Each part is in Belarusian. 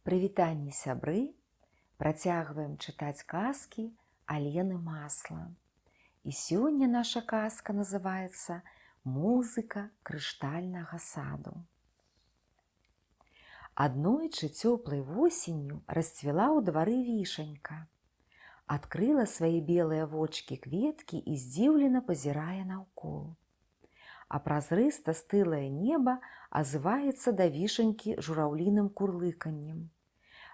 Прывітанне, сябры! Працягваем чытаць казкі Алены Масла. І сёння наша казка называецца «Музыка крыштальнага саду». Аднойчы цёплай восенню расцвіла ў двары вішанька. Адкрыла свае белыя вочкі кветкі і здзіўлена пазірае наўкол. А празрыста стылае неба азываецца да вішанькі жураўліным курлыканнем.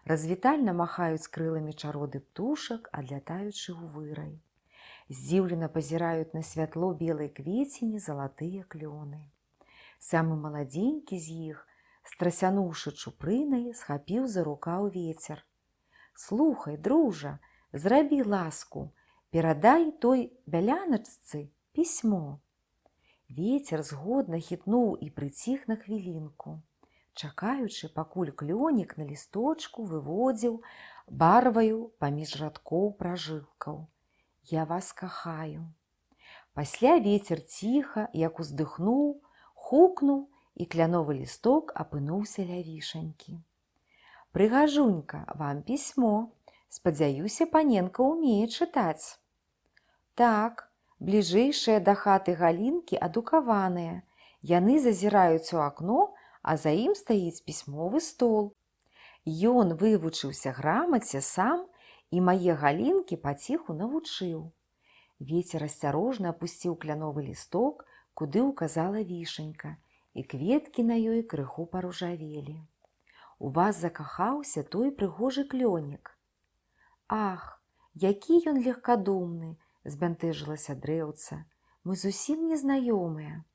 Развітальна махаюць крыламі чароды птушак, адлятаючы ў вырай. Здзіўлена пазіраюць на святло белай квеціні залатыя клёны. Самы маладзенькі з іх, страсянуўшы чупрынай, схапіў за рукаў вецер. «Слухай, дружа, зрабі ласку, перадай той бяляначцы пісьмо». Вецер згодна хітнуў і прыціх на хвілінку, чакаючы, пакуль клёнік на лісточку выводзіў барваю паміж радкоў пражылкаў. «Я вас кахаю». Пасля вецер ціха, як уздыхнуў, хукнуў, і кляновы лісток апынуўся ля вішанькі. «Прыгажунька, вам пісьмо. Спадзяюся, паненка ўмее чытаць». «Так, бліжэйшыя да хаты галінкі адукаваныя. Яны зазіраюць у акно, а за ім стаіць пісьмовы стол. Ён вывучыўся грамаце сам і мае галінкі паціху навучыў». Вецер асцярожна апусціў кляновы лісток, куды ўказала вішанька, і кветкі на ёй крыху паружавелі. «У вас закахаўся той прыгожы клёнік». «Ах, які ён легкадумны!» – збянтэжылася дрэўца. «Мы зусім незнаёмыя».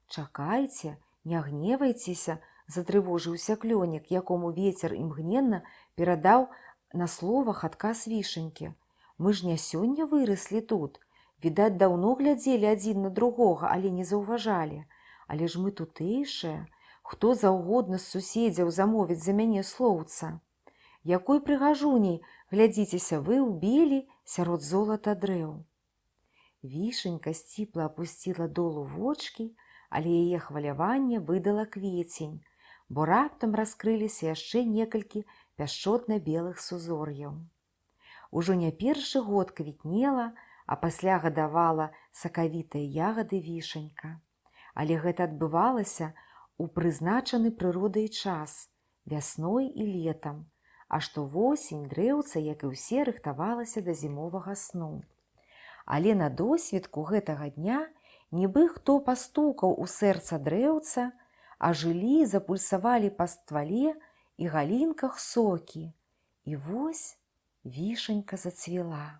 «Чакайце, не гневайцеся», – затрывожыўся клёнік, якому вецер імгненна перадаў на словах адказ вішанькі. «Мы ж не сёння выраслі тут. Відаць, даўно глядзелі адзін на другога, але не заўважалі. Але ж мы тутэйшыя. Хто заўгодна з суседзяў замовіць за мяне слоўца? Якой прыгажуняй, глядзіцеся вы ў белі сярод золата дрэў». Вішанька сціпла апусціла долу вочкі, але яе хваляванне выдала квецень, бо раптам раскрыліся яшчэ некалькі пяшчотна-белых сузор'яў. Ужо не першы год квітнела, а пасля гадавала сакавітыя ягады вішанька. Але гэта адбывалася ў прызначаны прыродай час, вясной і летам, а штовосень дрэўца, як і ўсе, рыхтавалася да зімовага сну. Але на досведку гэтага дня нібы хто пастукаў у сэрца дрэўца, ажылі, запульсавалі па ствале і галінках сокі. І вось вішанька зацвіла.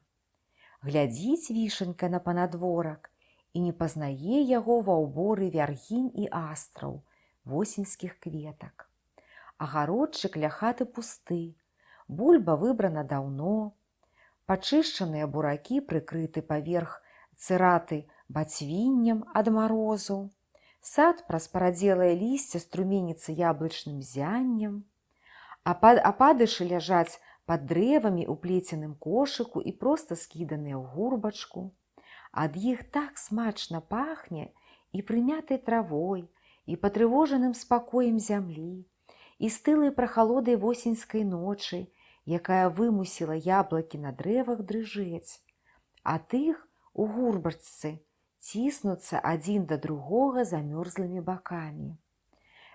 Глядзіць вішанька на панадворак і не пазнае яго ва ўборы вяргінь і астраў, восеньскіх кветак. Агародчык ля хаты пусты, бульба выбрана даўно, пачышчаныя буракі прыкрыты паверх цыраты бацвіннем ад марозу, сад праз парадзелае лісце струменіцца яблычным зяннем, ападышы ляжаць пад дрэвамі ў плеценым кошыку і проста скіданыя ў гурбачку. Ад іх так смачна пахне і прымятай травой, і патрывожаным спакоем зямлі, і стылай прахалодай восеньскай ночы, якая вымусіла яблыкі на дрэвах дрыжэць. А тых у гурбачцы ціснуцца адзін да другога замёрзлымі бакамі.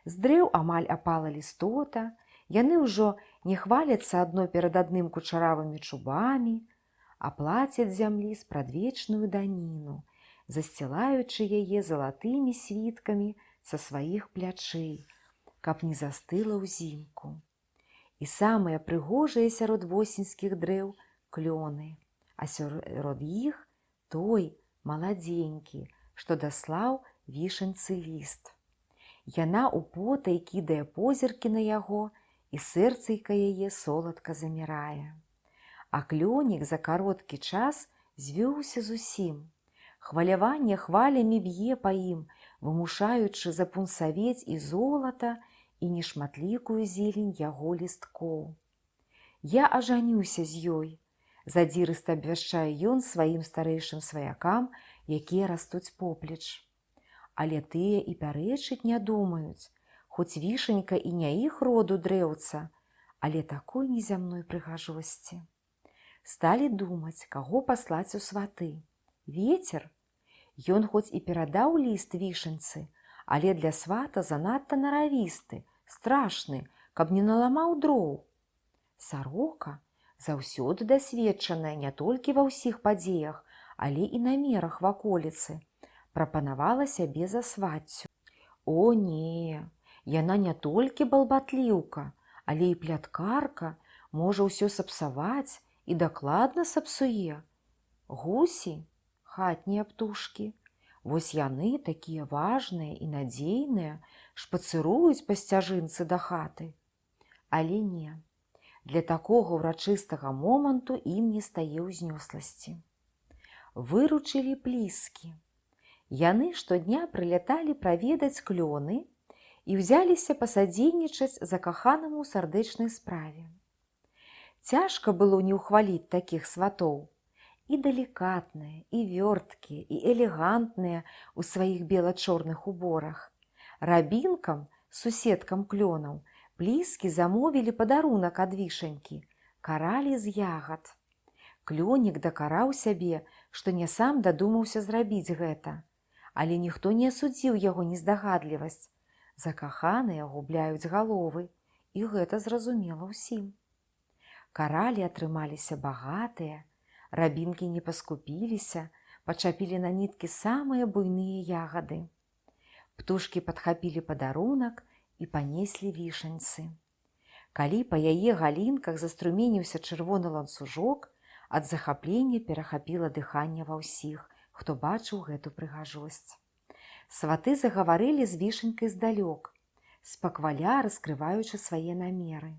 З дрэў амаль апала лістота, яны ўжо не хваляцца адно перад адным кучаравымі чубамі, а плацяць зямлі спрадвечную даніну, засцілаючы яе залатымі світкамі са сваіх плячэй, каб не застыла ўзімку. І самыя прыгожыя сярод восеньскіх дрэў клёны, а сярод іх той маладзенькі, што даслаў вішаньцы ліст. Яна употай кідае позіркі на яго, і сэрцайка яе соладка замірае. А клёнік за кароткі час звёўся зусім. Хваляванне хвалямі б'е па ім, вымушаючы запунсавець і золата, і нешматлікую зелень яго лісткоў. «Я ажанюся з ёй», – задзірыста абвяшчае ён сваім старэйшым сваякам, якія растуць поплеч. Але тыя і пярэчыць не думаюць, хоць вішанька і не іх роду дрэўца, але такой незямной прыгажосці. Сталі думаць, каго паслаць у сваты. Вецер? Ён хоць і перадаў ліст вішанцы, але для свата занадта наравісты, страшны, каб не наламаў дроў. Сарока, заўсёды дасведчаная не толькі ва ўсіх падзеях, але і намерах ваколіцы, прапанавала сябе за сваццю. О, не, яна не толькі балбатліўка, але і пляткарка, можа ўсё сапсаваць і дакладна сапсуе. Гусі, хатнія птушкі, вось яны такія важныя і надзейныя, шпацыруюць па сцяжынцы да хаты. Але не, для такога ўрачыстага моманту ім не стае ўзнёсласці. Выручылі пліскі. Яны штодня прыляталі праведаць клёны і ўзяліся пасадзейнічаць закаханаму ў сардэчнай справе. Цяжка было не ўхваліць такіх сватоў. І далікатныя, і вёрткія, і элегантныя ў сваіх бела-чорных уборах. Рабінкам, суседкам клёнаў, пліскі замовілі падарунак ад вішанькі – каралі з ягад. Клёнік дакараў сябе, што не сам дадумаўся зрабіць гэта. Але ніхто не асудзіў яго нездагадлівасць. Закаханыя губляюць галовы, і гэта зразумела ўсім. Каралі атрымаліся багатыя, рабінкі не паскупіліся, пачапілі на ніткі самыя буйныя ягады. Птушкі падхапілі падарунак і панеслі вішаньцы. Калі па яе галінках заструменіўся чырвоны ланцужок, ад захаплення перахапіла дыханне ва ўсіх, хто бачыў гэту прыгажосць. Сваты загаварылі з вішанькай здалёк, спакваля раскрываючы свае намеры.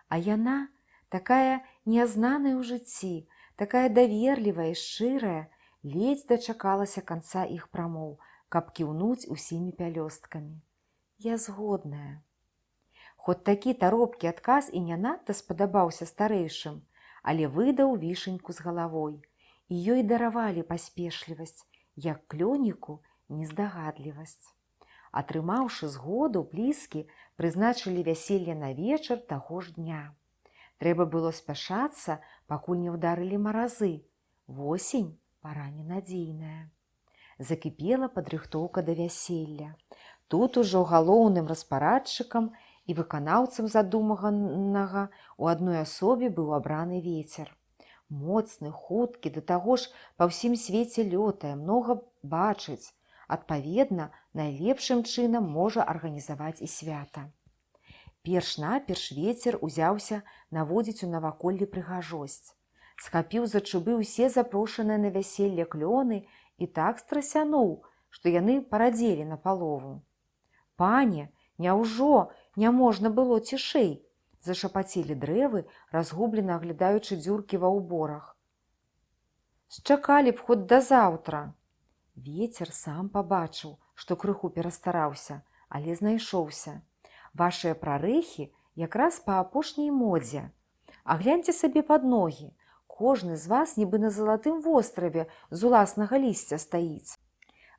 А яна, такая нязнаная ў жыцці, такая даверлівая і шчырая, ледзь дачакалася канца іх прамоў, каб кіўнуць усімі пялёсткамі. Я згодная. Хоць такі таропкі адказ і не надта спадабаўся старэйшым, але выдаў вішаньку з галавой, і ёй даравалі паспешлівасць, як клёніку нездагадлівасць. Атрымаўшы згоду, пліскі прызначылі вяселле на вечар таго ж дня. Трэба было спяшацца, пакуль не ўдарылі маразы. Восень – пара ненадзейная. Закіпела падрыхтоўка да вяселля. Тут ужо галоўным распарадчыкам і выканаўцам задуманага у адной асобе быў абраны вецер. Моцны, хуткі, да таго ж па ўсім свеце лётае, многа бачыць. Адпаведна, найлепшым чынам можа арганізаваць і свята. Перш-наперш вецер узяўся наводзіць у наваколлі прыгажосць. Схапіў за чубы ўсе запрошаныя на вяселле клёны і так страсянуў, што яны парадзелі напалову. «Пане, няўжо не можна было цішэй?» – зашапацелі дрэвы, разгублена аглядаючы дзюркі ва ўборах. «Счакалі б хоць да заўтра». Вецер сам пабачыў, што крыху перастараўся, але знайшоўся. «Вашыя прарэхі якраз па апошняй модзе. А гляньце сабе пад ногі. Кожны з вас нібы на залатым востраве з уласнага лісця стаіць».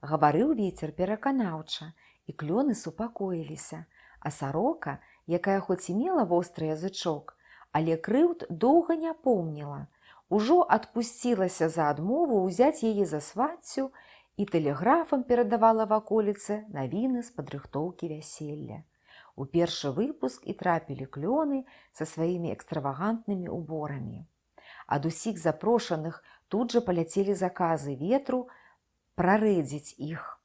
Гаварыў вецер пераканаўча, і клёны супакоіліся, а сарока, якая хоць і мела востры язычок, але крыўд доўга не помніла, ужо адпусцілася за адмову ўзяць яе за сваццю і тэлеграфам перадавала ваколіцы навіны з падрыхтоўкі вяселля. У першы выпуск і трапілі клёны са сваімі экстравагантнымі уборамі. Ад усіх запрошаных тут жа паляцелі заказы ветру прарэдзіць іх.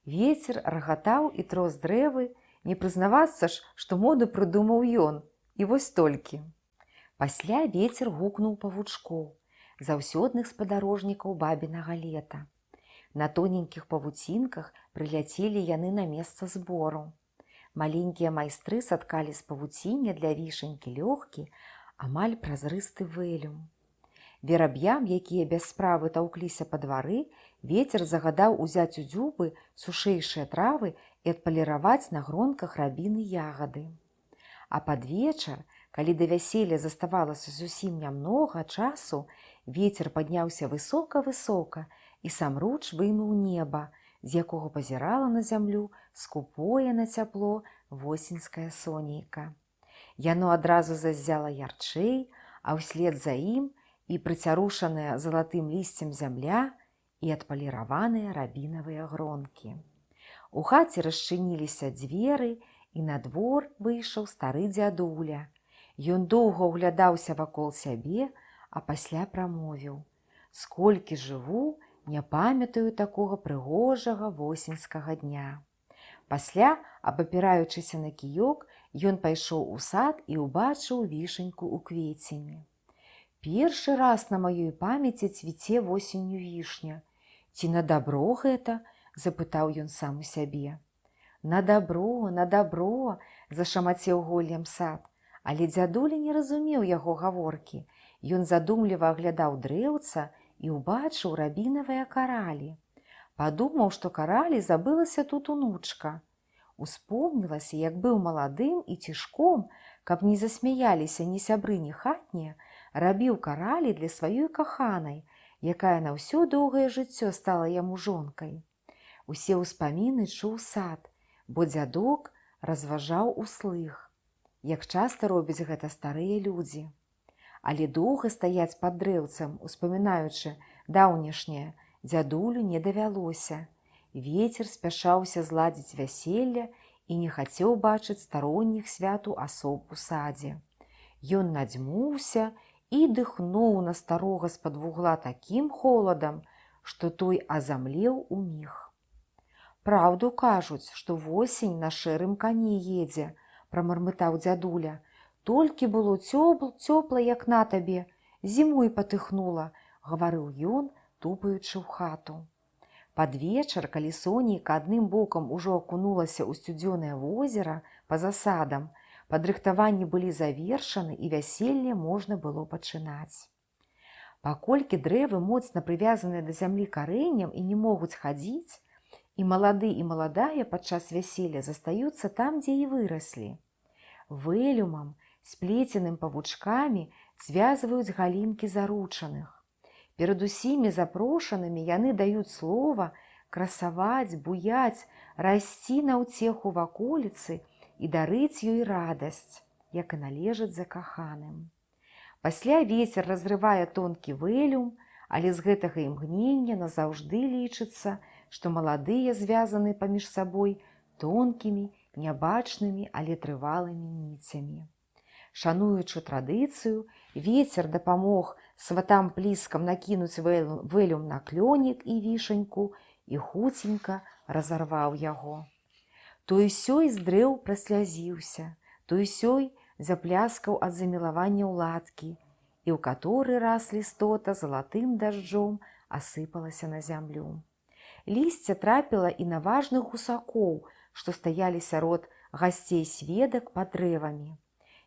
Вецер рагатаў і трос дрэвы, не прызнавацца ж, што моду прыдумаў ён, і вось толькі. Пасля вецер гукнуў павучкоў, заўсёдных спадарожнікаў бабінага лета. На тоненькіх павуцінках прыляцелі яны на месца збору. Маленькія майстры саткалі з павуціння для вішанькі лёгкі, амаль празрысты вэлюм. Вераб'ям, якія без справы таўкліся па двары, вецер загадаў узяць у дзюбы сушэйшыя травы і адпаліраваць на гронках рабіны ягады. А пад вечар, калі да вяселля заставалася зусім нямнога часу, вецер падняўся высока-высока і самруч вымыў неба, з якога пазірала на зямлю скупое на цяпло восеньскае сонейка. Яно адразу заззяла ярчэй, а ўслед за ім і прыцярушаная залатым лісцем зямля і адпаліраваныя рабінавыя гронкі. У хаце расчыніліся дзверы, і на двор выйшаў стары дзядуля. Ён доўга ўглядаўся вакол сябе, а пасля прамовіў: «Сколькі жыву, не памятаю такога прыгожага восеньскага дня». Пасля, абапіраючыся на кіёк, ён пайшоў у сад і ўбачыў вішаньку ў квецені. «Першы раз на маёй памяці цвіце восенню вішня. Ці на дабро гэта?» – запытаў ён сам у сябе. На дабро, зашамацеў голлем сад, але дзядуля не разумеў яго гаворкі. Ён задумліва аглядаў дрэўца і ўбачыў рабінавыя каралі. Падумаў, што каралі забылася тут унучка. Успомнілася, як быў маладым і цішком, каб не засмяяліся ні сябры, ні хатнія, рабіў каралі для сваёй каханай, якая на ўсё доўгае жыццё стала яму жонкай. Усе ўспаміны чуў сад, бо дзядок разважаў услых, як часта робяць гэта старыя людзі. Але доўга стаяць пад дрэўцам, успамінаючы даўнешняе, дзядулю не давялося. Вецер спяшаўся зладзіць вяселле і не хацеў бачыць старонніх святу асоб у садзе. Ён надзьмуўся і дыхнуў на старога з-пад вугла такім холадам, што той азамлеў уміг. «Праўду кажуць, што восень на шэрым кані едзе», – прамармытаў дзядуля. «Толькі было цёпла, як на табе, зімой патыхнула», – гаварыў ён, тупаючы ў хату. Пад вечар, калі сонейка адным бокам ужо акунулася ў сцюдзёнае возера па-за садам, падрыхтаванні былі завершаны і вяселле можна было пачынаць. Паколькі дрэвы моцна прывязаныя да зямлі карэннем і не могуць хадзіць, і малады і маладая падчас вяселля застаюцца там, дзе і выраслі. Вэлюмам, сплеценым павучкамі, звязваюць галінкі заручаных. Перад усімі запрошанымі яны даюць слова красаваць, буяць, расці на ўцеху ваколіцы і дарыць ёй радасць, як і належыць закаханым. Пасля вецер разрывае тонкі вэлюм, але з гэтага імгнення назаўжды лічыцца, што маладыя звязаны паміж сабой тонкімі, нябачнымі, але трывалымі ніцямі. Шануючы традыцыю, вецер дапамог сватам-пліскам накінуць вэлюм на клёнік і вішаньку і хуценька разарваў яго. Той-сёй з дрэў праслязіўся, той-сёй запляскаў ад замілавання ў ладкі, і ў каторы раз лістота залатым дажджом асыпалася на зямлю. Лісце трапіла і на важных гусакоў, што стаялі сярод гасцей-сведак пад дрэвамі.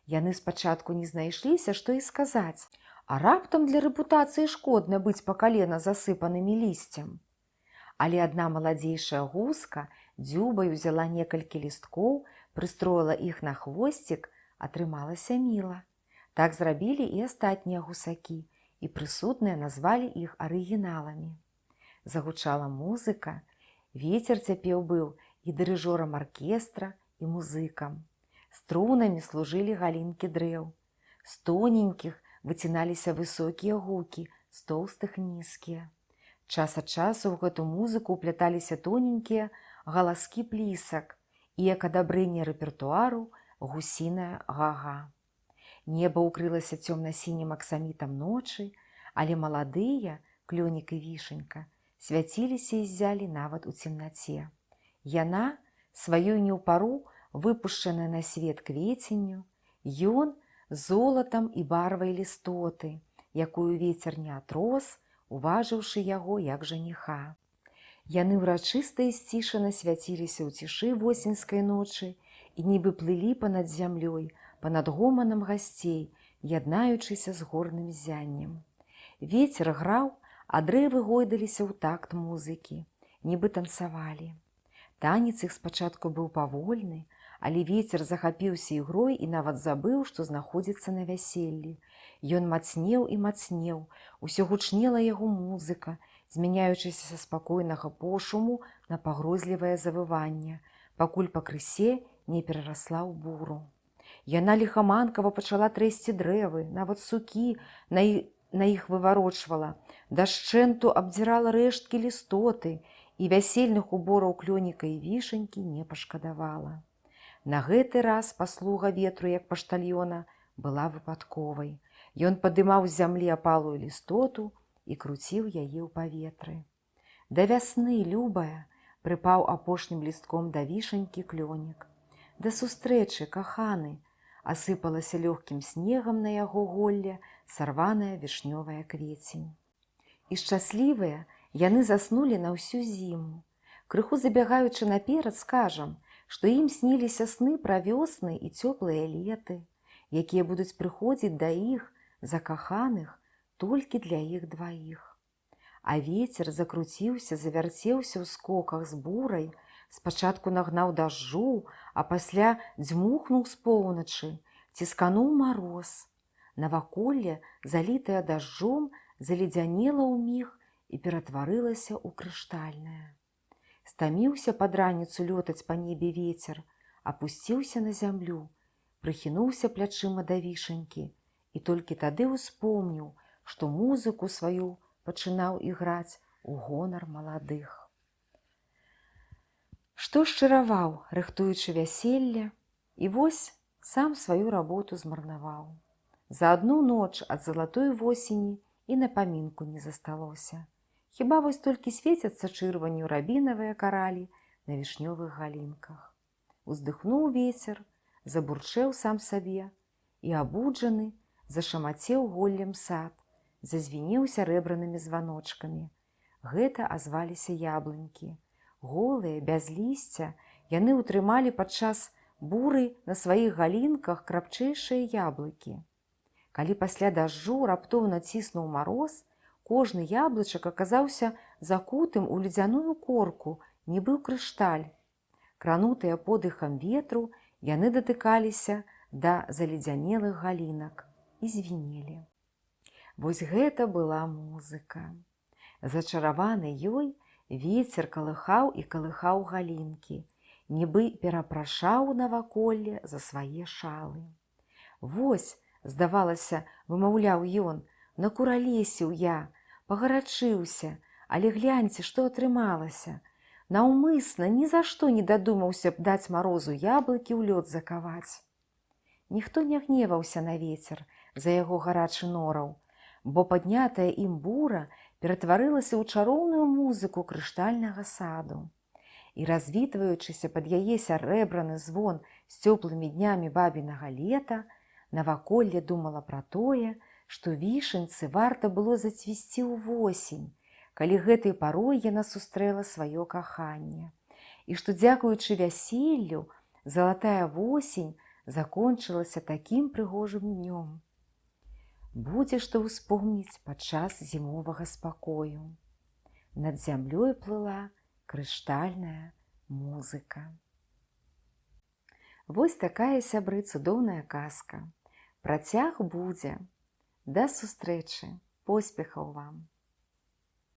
Яны спачатку не знайшліся, што і сказаць, а раптам для рэпутацыі шкодна быць па калена засыпанымі лісцем. Але адна маладзейшая гуска дзюбай узяла некалькі лісткоў, прыстроіла іх на хвосцік, атрымалася міла. Так зрабілі і астатнія гусакі, і прысутныя назвалі іх арыгіналамі. Загучала музыка, вецер цяпеў быў і дырыжорам аркестра, і музыкам. Струнамі служылі галінкі дрэў. З тоненькіх выціналіся высокія гукі, з тоўстых нізкія. Час ад часу ў гэту музыку ўпляталіся тоненькія галаскі плісак і, як адабрэнне рэпертуару, гусіная гага. Неба ўкрылася цёмна-сінім аксамітам ночы, але маладыя, клёнік і вішанька, свяціліся і ззялі нават у цемнаце. Яна, сваёй не ў пару, выпушчаная на свет квеценню, ён золатам і барвай лістоты, якую вецер не атрос, уважыўшы яго як жаніха. Яны ўрачыста і сцішана свяціліся ў цішы восеньскай ночы і нібы плылі панад зямлёй, панад гоманам гасцей, яднаючыся з горным ззяннем. Вецер граў, а дрэвы гойдаліся ў такт музыкі, нібы танцавалі. Танец іх спачатку быў павольны, але вецер захапіўся ігрой і нават забыў, што знаходзіцца на вяселлі. Ён мацнеў і мацнеў, усё гучнела яго музыка, змяняючыся са спакойнага пошуму на пагрозлівае завыванне, пакуль пакрысе не перарасла ў буру. Яна ліхаманкава пачала трэсці дрэвы, нават сукі на іх выварочвала, дашчэнту абдзірала рэшткі лістоты і вясельных убораў клёніка і вішанькі не пашкадавала. На гэты раз паслуга ветру, як паштальёна, была выпадковай. Ён падымаў з зямлі апалую лістоту і круціў яе ў паветры. Да вясны, любая, прыпаў апошнім лістком да вішанькі клёнік. Да сустрэчы, каханы, асыпалася лёгкім снегам на яго голле сарваная вішнёвая квецень. І шчаслівыя яны заснулі на ўсю зіму. Крыху забягаючы наперад, скажам, што ім сніліся сны пра вёсны і цёплыя леты, якія будуць прыходзіць да іх, закаханых, толькі для іх дваіх. А вецер закруціўся, завярцеўся ў скоках з бурай, спачатку нагнаў дажджу, а пасля дзьмухнуў з поўначы, ціскануў мароз. Наваколле, залітае дажджом, заледзянела ўміг і ператварылася ў крыштальнае. Стаміўся пад раніцу лётаць па небе вецер, апусціўся на зямлю, прыхінуўся плячыма да вішанькі і толькі тады ўспомніў, што музыку сваю пачынаў іграць у гонар маладых. Што шчыраваў, рыхтуючы вяселле, і вось сам сваю работу змарнаваў. За адну ноч ад залатой восені і на памінку не засталося. Хіба вось толькі свецяцца чырванню рабінавыя каралі на вішнёвых галінках. Уздыхнуў вецер, забурчэў сам сабе і, абуджаны, зашамацеў голлем сад, зазвінеў сярэбранымі званочкамі. Гэта азваліся яблынькі. Голыя, без лісця, яны ўтрымалі падчас буры на сваіх галінках крапчэйшыя яблыкі. Калі пасля дажджу раптоўна ціснуў мароз, кожны яблычак аказаўся закутым у ледзяную корку, нібы ў крышталь. Кранутыя подыхам ветру, яны датыкаліся да заледзянелых галінак і звінелі. Вось гэта была музыка. Зачараваны ёй, вецер калыхаў і калыхаў галінкі, нібы перапрашаў наваколле за свае шалы. Вось, здавалася, вымаўляў ён, накуралесіў я, пагарачыўся, але гляньце, што атрымалася. Наўмысна ні за што не дадумаўся б даць марозу яблыкі ў лёд закаваць. Ніхто не гневаўся на вецер за яго гарачы нораў, бо паднятая ім бура ператварылася ў чароўную музыку крыштальнага саду. І, развітваючыся пад яе сярэбраны звон з цёплымі днямі бабінага лета, наваколле думала пра тое, што вішаньцы варта было зацвісці ўвосень, калі гэтай парой яна сустрэла сваё каханне, і што, дзякуючы вяселлю, залатая восень закончылася такім прыгожым днём. Будзе што ўспомніць падчас зімовага спакою. Над зямлёй плыла крыштальная музыка. Вось такая, сябры, цудоўная казка. Працяг будзе. Да сустрэчы. Поспехаў вам!